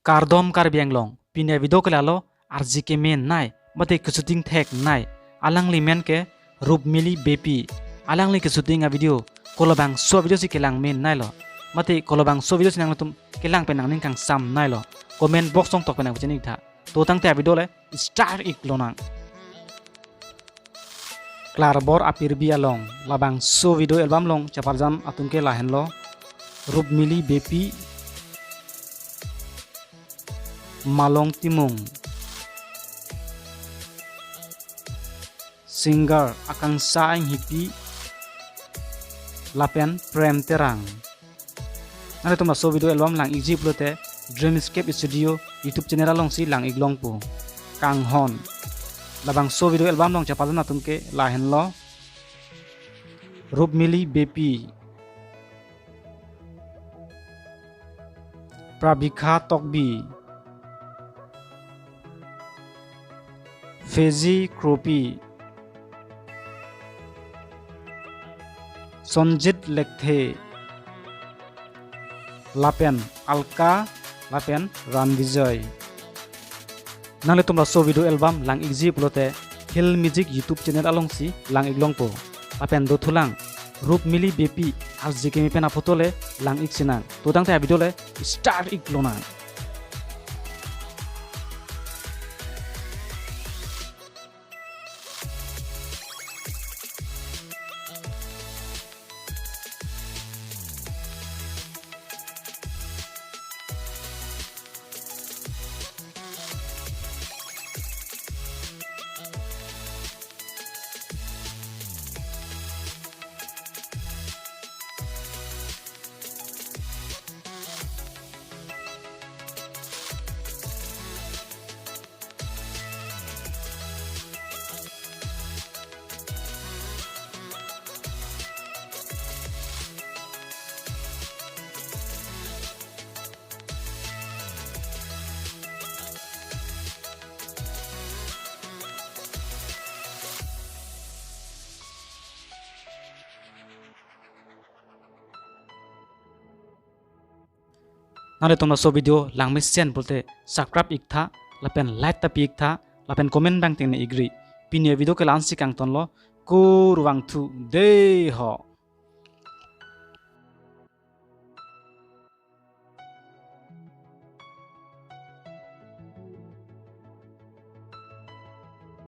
Kardom kar bianglong pinya video kelalo RGK men nai mate kesuting tek nai alang li men ke rup mili bepi alang li kesuting a video kolobang so video si kelang men nai lo mate kolobang so video sinang tum kelang penang ning kang sam nai lo comment box song tok penang bujenik tha to tang te video le star ik lonang klar bor apir bia long labang so video album long chaparjam atum ke lahen lo rup mili bepi malong timung singer akang saing hipi lapen prem terang nare tuma so video album lang iji plote Dreamscape Studio YouTube channel long si lang iglong pu kang hon labang so video album long chapadan atum ke lahen lo rup mili bepi prabikha tokbi Fezi Kropi Sonjit Lekthe Lapen Alka Lapen Ranvijoy nale tumra so video album lang igji pulote Hill Music YouTube channel along si lang iglong po lapen do thulang rup mili bepi RGK mi pena photole lang ik sinang to dang ta video le star iklona nale tumra so video lang mi sen bolte subscribe ik tha lapen like ta pik tha lapen comment bang ting ne igri pinya video ke lansi kang ton lo ku ruang thu de ho